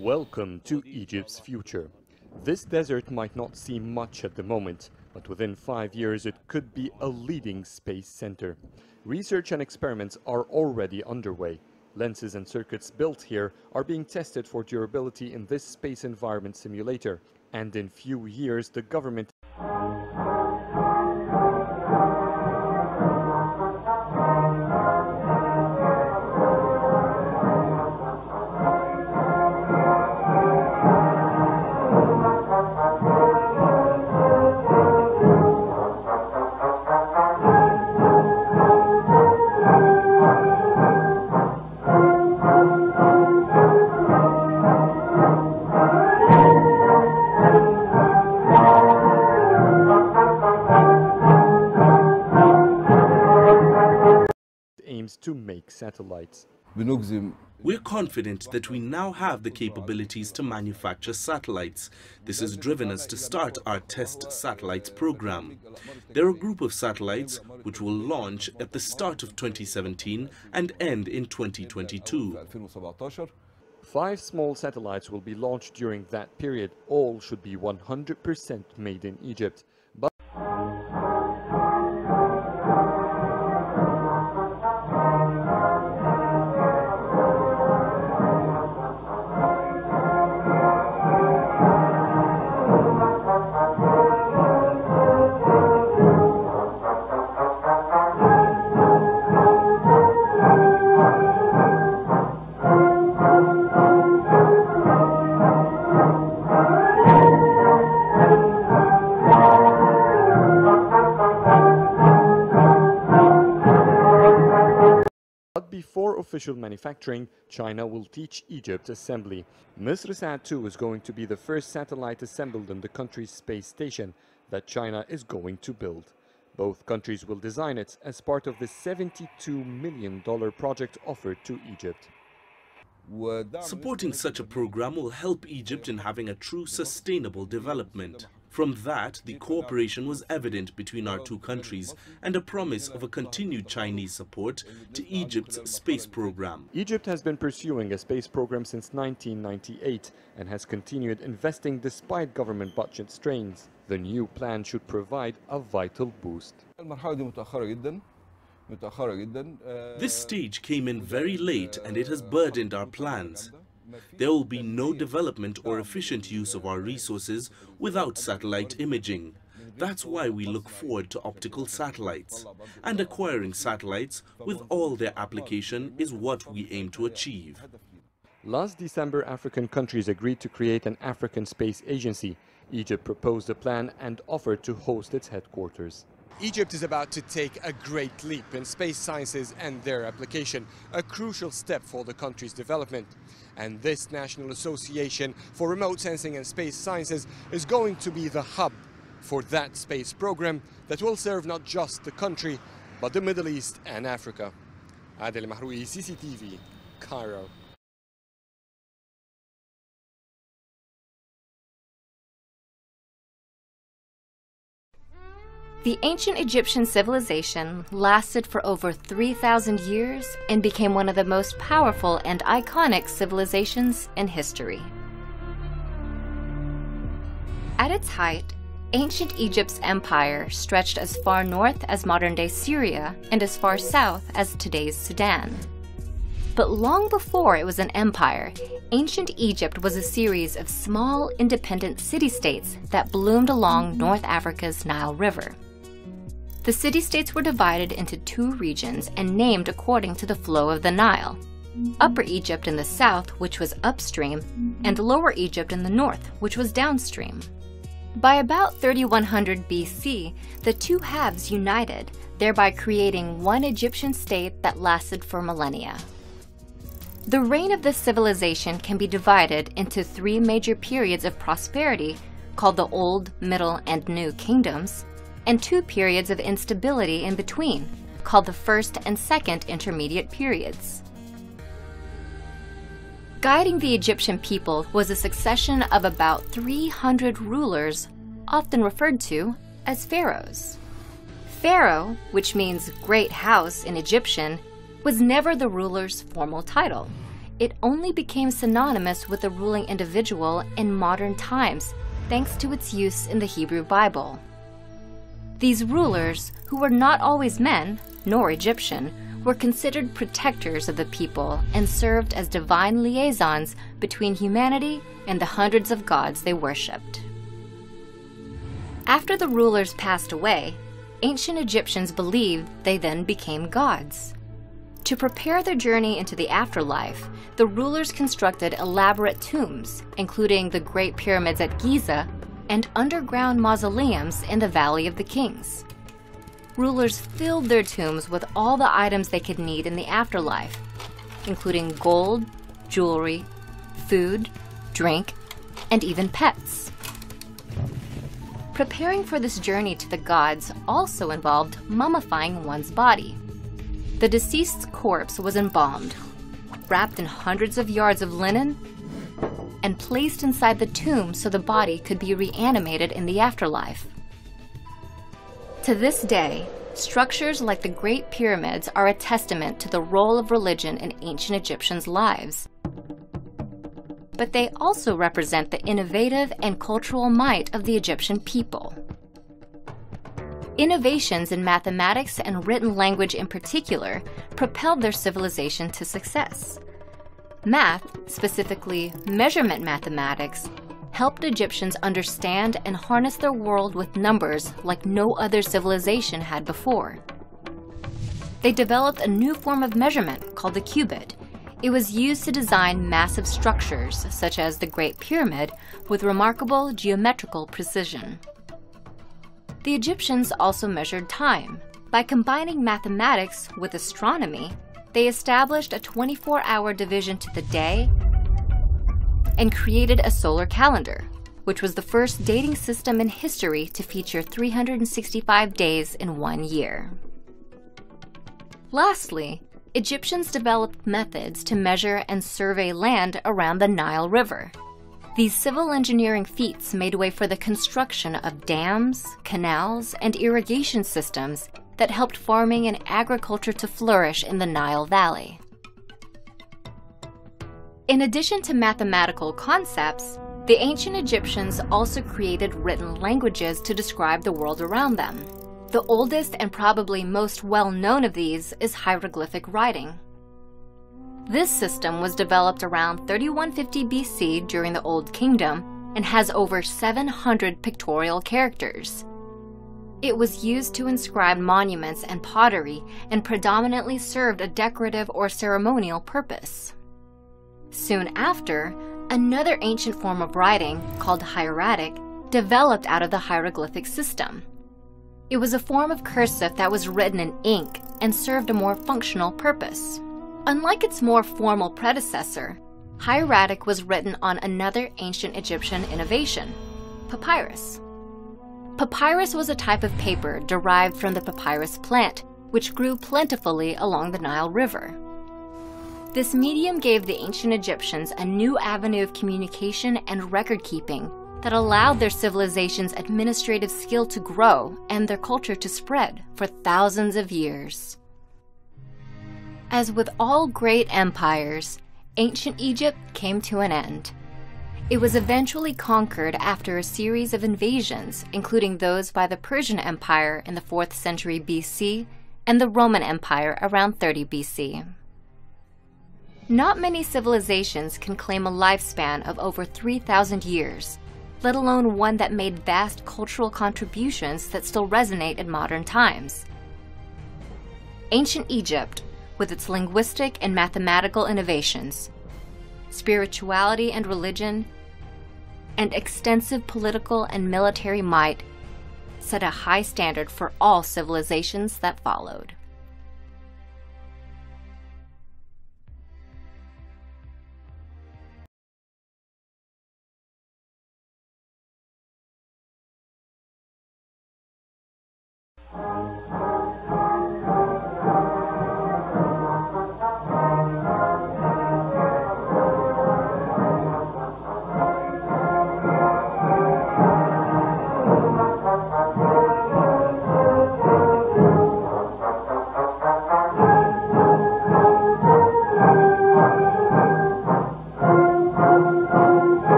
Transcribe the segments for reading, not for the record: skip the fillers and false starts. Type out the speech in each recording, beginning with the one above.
Welcome to Egypt's future. This desert might not seem much at the moment, but within 5 years it could be a leading space center. Research and experiments are already underway. Lenses and circuits built here are being tested for durability in this space environment simulator, and in few years the government aims to make satellites. We're confident that we now have the capabilities to manufacture satellites. This has driven us to start our test satellites program. There are a group of satellites which will launch at the start of 2017 and end in 2022. 5 small satellites will be launched during that period. All should be 100% made in Egypt. But before official manufacturing, China will teach Egypt assembly. Misrsat 2 is going to be the first satellite assembled in the country's space station that China is going to build. Both countries will design it as part of the $72 million project offered to Egypt. Supporting such a program will help Egypt in having a true sustainable development. From that, the cooperation was evident between our two countries and a promise of a continued Chinese support to Egypt's space program. Egypt has been pursuing a space program since 1998 and has continued investing despite government budget strains. The new plan should provide a vital boost. This stage came in very late and it has burdened our plans. There will be no development or efficient use of our resources without satellite imaging. That's why we look forward to optical satellites. And acquiring satellites with all their application is what we aim to achieve. Last December, African countries agreed to create an African Space Agency. Egypt proposed a plan and offered to host its headquarters. Egypt is about to take a great leap in space sciences and their application, a crucial step for the country's development. And this National Association for Remote Sensing and Space Sciences is going to be the hub for that space program that will serve not just the country, but the Middle East and Africa. Adel Mahroui, CCTV, Cairo. The ancient Egyptian civilization lasted for over 3,000 years and became one of the most powerful and iconic civilizations in history. At its height, ancient Egypt's empire stretched as far north as modern-day Syria and as far south as today's Sudan. But long before it was an empire, ancient Egypt was a series of small, independent city-states that bloomed along North Africa's Nile River. The city-states were divided into 2 regions and named according to the flow of the Nile. Upper Egypt in the south, which was upstream, and Lower Egypt in the north, which was downstream. By about 3100 BC, the 2 halves united, thereby creating one Egyptian state that lasted for millennia. The reign of this civilization can be divided into 3 major periods of prosperity, called the Old, Middle, and New Kingdoms, and 2 periods of instability in between, called the First and Second Intermediate Periods. Guiding the Egyptian people was a succession of about 300 rulers, often referred to as pharaohs. Pharaoh, which means great house in Egyptian, was never the ruler's formal title. it only became synonymous with a ruling individual in modern times, thanks to its use in the Hebrew Bible. These rulers, who were not always men, nor Egyptian, were considered protectors of the people and served as divine liaisons between humanity and the hundreds of gods they worshipped. After the rulers passed away, ancient Egyptians believed they then became gods. To prepare their journey into the afterlife, the rulers constructed elaborate tombs, including the Great Pyramids at Giza and underground mausoleums in the Valley of the Kings. Rulers filled their tombs with all the items they could need in the afterlife, including gold, jewelry, food, drink, and even pets. Preparing for this journey to the gods also involved mummifying one's body. The deceased's corpse was embalmed, wrapped in hundreds of yards of linen, and placed inside the tomb so the body could be reanimated in the afterlife. To this day, structures like the Great Pyramids are a testament to the role of religion in ancient Egyptians' lives. But they also represent the innovative and cultural might of the Egyptian people. Innovations in mathematics and written language in particular propelled their civilization to success. Math, specifically measurement mathematics, helped Egyptians understand and harness their world with numbers like no other civilization had before. They developed a new form of measurement called the cubit. It was used to design massive structures, such as the Great Pyramid, with remarkable geometrical precision. The Egyptians also measured time. By combining mathematics with astronomy, they established a 24-hour division to the day and created a solar calendar, which was the first dating system in history to feature 365 days in one year. Lastly, Egyptians developed methods to measure and survey land around the Nile River. These civil engineering feats made way for the construction of dams, canals, and irrigation systems that helped farming and agriculture to flourish in the Nile Valley. In addition to mathematical concepts, the ancient Egyptians also created written languages to describe the world around them. The oldest and probably most well-known of these is hieroglyphic writing. This system was developed around 3150 BC during the Old Kingdom and has over 700 pictorial characters. It was used to inscribe monuments and pottery and predominantly served a decorative or ceremonial purpose. Soon after, another ancient form of writing, called hieratic, developed out of the hieroglyphic system. It was a form of cursive that was written in ink and served a more functional purpose. Unlike its more formal predecessor, hieratic was written on another ancient Egyptian innovation, papyrus. Papyrus was a type of paper derived from the papyrus plant, which grew plentifully along the Nile River. This medium gave the ancient Egyptians a new avenue of communication and record-keeping that allowed their civilization's administrative skill to grow and their culture to spread for thousands of years. As with all great empires, ancient Egypt came to an end. It was eventually conquered after a series of invasions, including those by the Persian Empire in the 4th century BC and the Roman Empire around 30 BC. Not many civilizations can claim a lifespan of over 3,000 years, let alone one that made vast cultural contributions that still resonate in modern times. Ancient Egypt, with its linguistic and mathematical innovations, spirituality and religion, and extensive political and military might, set a high standard for all civilizations that followed.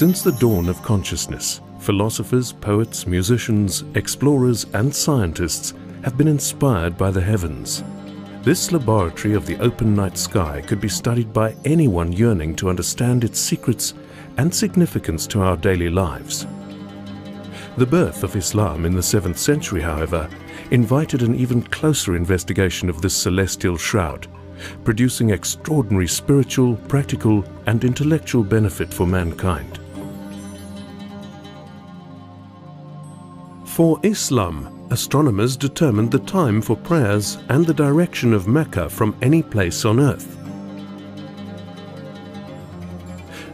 Since the dawn of consciousness, philosophers, poets, musicians, explorers and scientists have been inspired by the heavens. This laboratory of the open night sky could be studied by anyone yearning to understand its secrets and significance to our daily lives. The birth of Islam in the 7th century, however, invited an even closer investigation of this celestial shroud, producing extraordinary spiritual, practical and intellectual benefit for mankind. For Islam, astronomers determined the time for prayers and the direction of Mecca from any place on earth.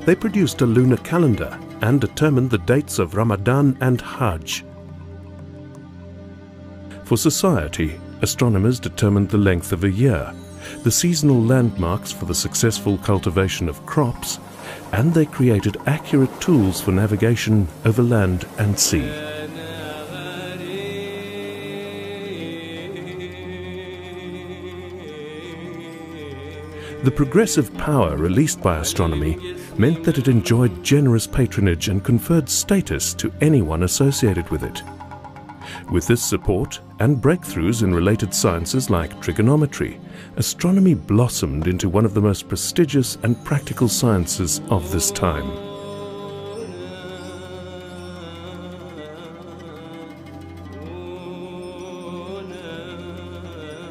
They produced a lunar calendar and determined the dates of Ramadan and Hajj. For society, astronomers determined the length of a year, the seasonal landmarks for the successful cultivation of crops, and they created accurate tools for navigation over land and sea. The progressive power released by astronomy meant that it enjoyed generous patronage and conferred status to anyone associated with it. With this support and breakthroughs in related sciences like trigonometry, astronomy blossomed into one of the most prestigious and practical sciences of this time.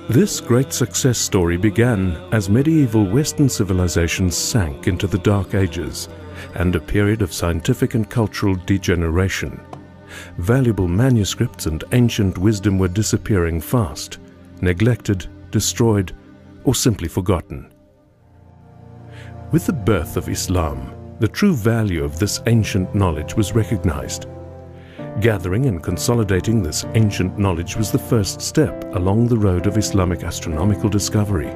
This great success story began as medieval Western civilizations sank into the Dark Ages and a period of scientific and cultural degeneration. Valuable manuscripts and ancient wisdom were disappearing fast, neglected, destroyed, or simply forgotten. With the birth of Islam, the true value of this ancient knowledge was recognized. Gathering and consolidating this ancient knowledge was the first step along the road of Islamic astronomical discovery.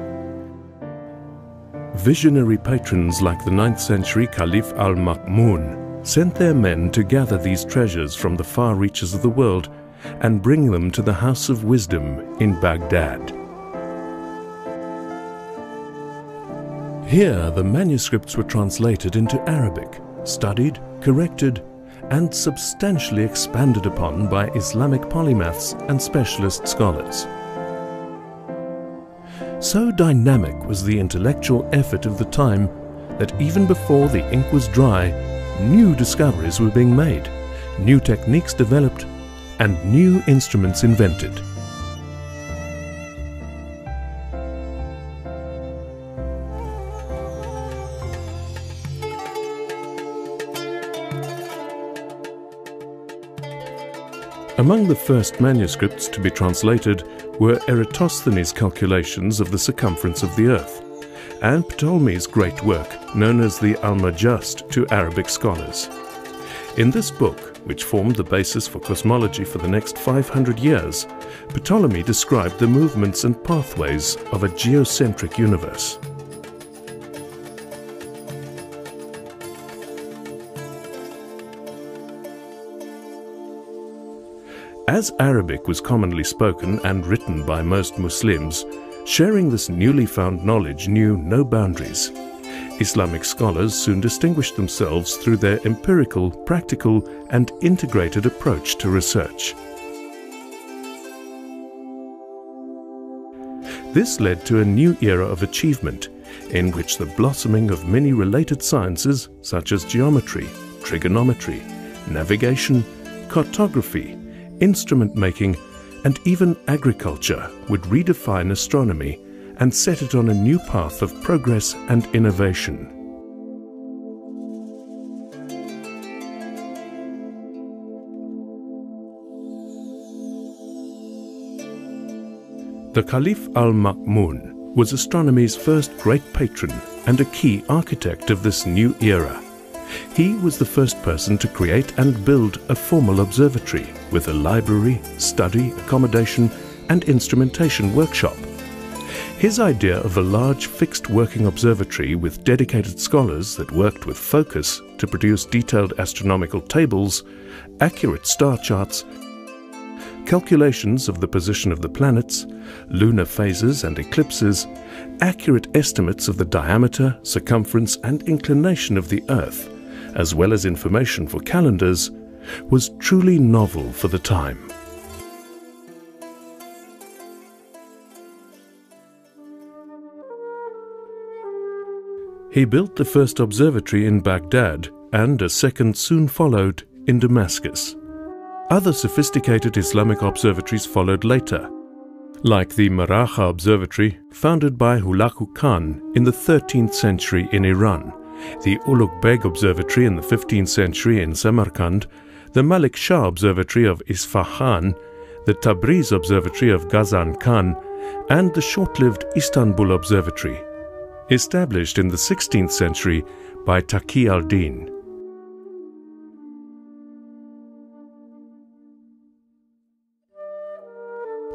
Visionary patrons like the 9th century Caliph al-Ma'mun sent their men to gather these treasures from the far reaches of the world and bring them to the House of Wisdom in Baghdad. Here, the manuscripts were translated into Arabic, studied, corrected, and substantially expanded upon by Islamic polymaths and specialist scholars. So dynamic was the intellectual effort of the time that even before the ink was dry, new discoveries were being made, new techniques developed, and new instruments invented. Among the first manuscripts to be translated were Eratosthenes' calculations of the circumference of the earth, and Ptolemy's great work known as the Almagest to Arabic scholars. In this book, which formed the basis for cosmology for the next 500 years, Ptolemy described the movements and pathways of a geocentric universe. As Arabic was commonly spoken and written by most Muslims, sharing this newly found knowledge knew no boundaries. Islamic scholars soon distinguished themselves through their empirical, practical, and integrated approach to research. This led to a new era of achievement, in which the blossoming of many related sciences such as geometry, trigonometry, navigation, cartography, instrument making, and even agriculture would redefine astronomy and set it on a new path of progress and innovation. The Caliph al-Ma'mun was astronomy's first great patron and a key architect of this new era. He was the first person to create and build a formal observatory with a library, study, accommodation, and instrumentation workshop. His idea of a large fixed working observatory with dedicated scholars that worked with focus to produce detailed astronomical tables, accurate star charts, calculations of the position of the planets, lunar phases and eclipses, accurate estimates of the diameter, circumference, and inclination of the Earth, as well as information for calendars, was truly novel for the time. He built the first observatory in Baghdad, and a second soon followed in Damascus. Other sophisticated Islamic observatories followed later, like the Maraha Observatory, founded by Hulagu Khan in the 13th century in Iran, the Ulugh Beg Observatory in the 15th century in Samarkand, the Malik Shah Observatory of Isfahan, the Tabriz Observatory of Ghazan Khan, and the short-lived Istanbul Observatory, established in the 16th century by Taqi al-Din.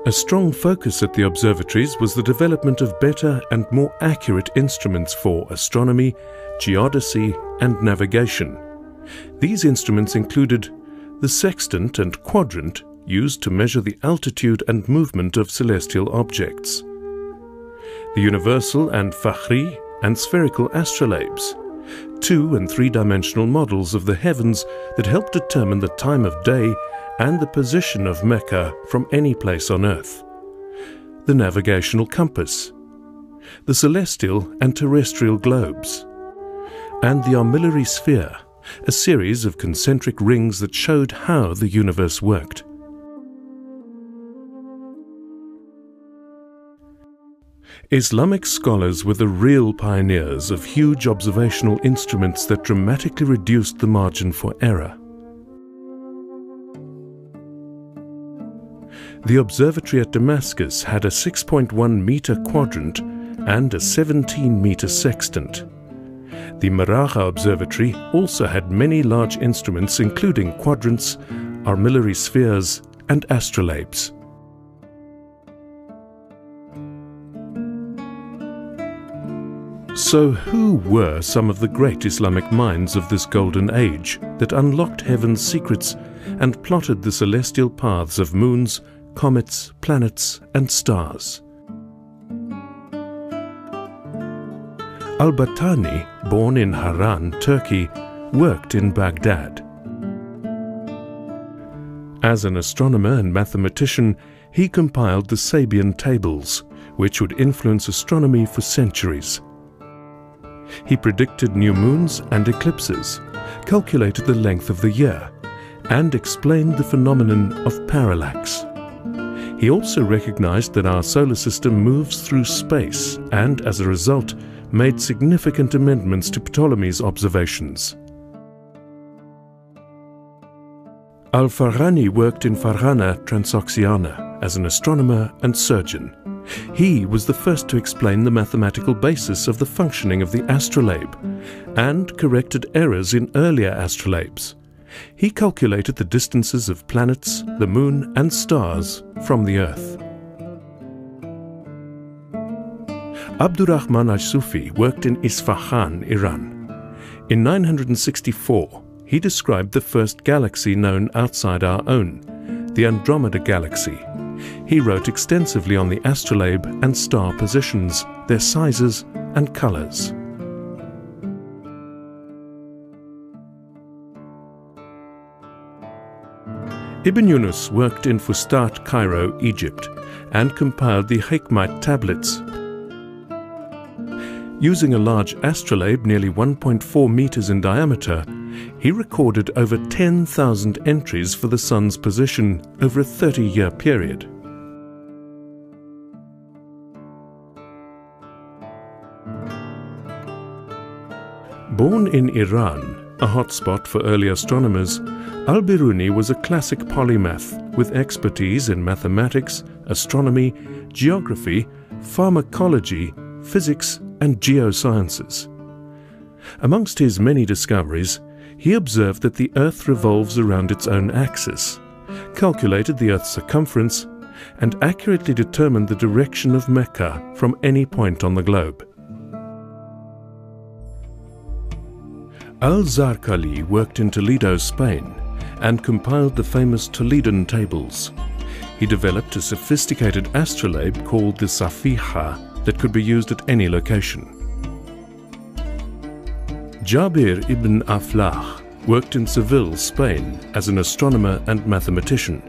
A strong focus at the observatories was the development of better and more accurate instruments for astronomy, geodesy, and navigation. These instruments included the sextant and quadrant, used to measure the altitude and movement of celestial objects, the universal and Fakhri and spherical astrolabes, 2- and 3-dimensional models of the heavens that help determine the time of day and the position of Mecca from any place on earth, the navigational compass, the celestial and terrestrial globes, and the armillary sphere, a series of concentric rings that showed how the universe worked. Islamic scholars were the real pioneers of huge observational instruments that dramatically reduced the margin for error. The observatory at Damascus had a 6.1-meter quadrant and a 17-meter sextant. The Maraha Observatory also had many large instruments including quadrants, armillary spheres, and astrolabes. So who were some of the great Islamic minds of this golden age that unlocked heaven's secrets and plotted the celestial paths of moons, comets, planets, and stars? Al-Battani, born in Haran, Turkey, worked in Baghdad. As an astronomer and mathematician, he compiled the Sabian tables, which would influence astronomy for centuries. He predicted new moons and eclipses, calculated the length of the year, and explained the phenomenon of parallax. He also recognized that our solar system moves through space and, as a result, made significant amendments to Ptolemy's observations. Al-Farghani worked in Farghana, Transoxiana, as an astronomer and surgeon. He was the first to explain the mathematical basis of the functioning of the astrolabe and corrected errors in earlier astrolabes. He calculated the distances of planets, the moon, and stars from the Earth. Abdurrahman al-Sufi worked in Isfahan, Iran. In 964, he described the first galaxy known outside our own, the Andromeda Galaxy. He wrote extensively on the astrolabe and star positions, their sizes and colors. Ibn Yunus worked in Fustat, Cairo, Egypt, and compiled the Hikmat tablets. Using a large astrolabe nearly 1.4 meters in diameter, he recorded over 10,000 entries for the sun's position over a 30-year period. Born in Iran, a hotspot for early astronomers, Al-Biruni was a classic polymath with expertise in mathematics, astronomy, geography, pharmacology, physics, and geosciences. Amongst his many discoveries, he observed that the Earth revolves around its own axis, calculated the Earth's circumference, and accurately determined the direction of Mecca from any point on the globe. Al-Zarqali worked in Toledo, Spain, and compiled the famous Toledan tables. He developed a sophisticated astrolabe called the Safiha that could be used at any location. Jabir ibn Aflah worked in Seville, Spain, as an astronomer and mathematician.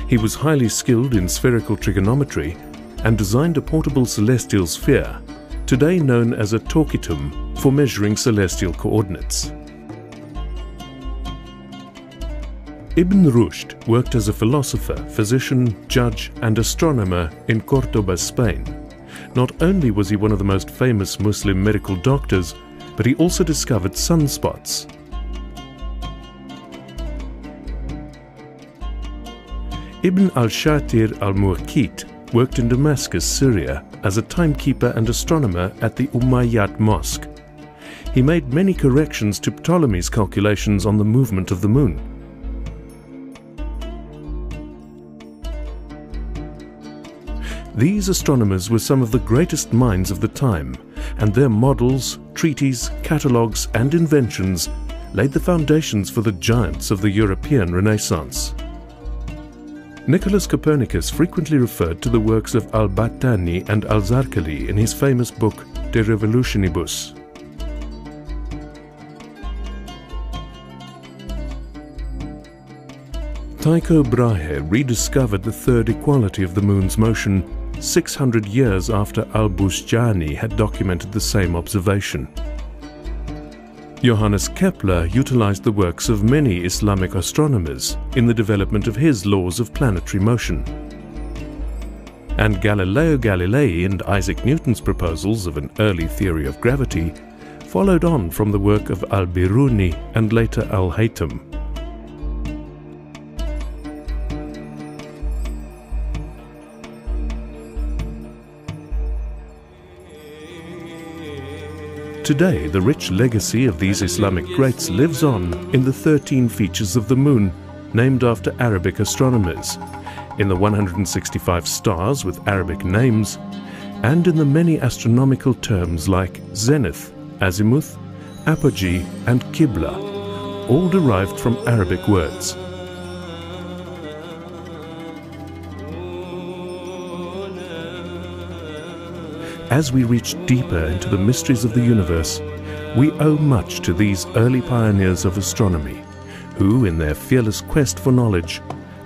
He was highly skilled in spherical trigonometry and designed a portable celestial sphere, today known as a torquitum, for measuring celestial coordinates. Ibn Rushd worked as a philosopher, physician, judge and astronomer in Córdoba, Spain. Not only was he one of the most famous Muslim medical doctors, but he also discovered sunspots. Ibn al-Shatir al-Muqit worked in Damascus, Syria, as a timekeeper and astronomer at the Umayyad Mosque. He made many corrections to Ptolemy's calculations on the movement of the moon. These astronomers were some of the greatest minds of the time, and their models, treatises, catalogues and inventions laid the foundations for the giants of the European Renaissance. Nicholas Copernicus frequently referred to the works of al-Battani and al-Zarqali in his famous book De Revolutionibus. Tycho Brahe rediscovered the third equality of the moon's motion 600 years after al-Bushjani had documented the same observation. Johannes Kepler utilized the works of many Islamic astronomers in the development of his laws of planetary motion. And Galileo Galilei and Isaac Newton's proposals of an early theory of gravity followed on from the work of al-Biruni and later al-Haytham. Today, the rich legacy of these Islamic greats lives on in the 13 features of the moon, named after Arabic astronomers, in the 165 stars with Arabic names, and in the many astronomical terms like zenith, azimuth, apogee and qibla, all derived from Arabic words. As we reach deeper into the mysteries of the universe, we owe much to these early pioneers of astronomy, who, in their fearless quest for knowledge,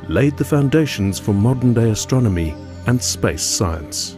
laid the foundations for modern-day astronomy and space science.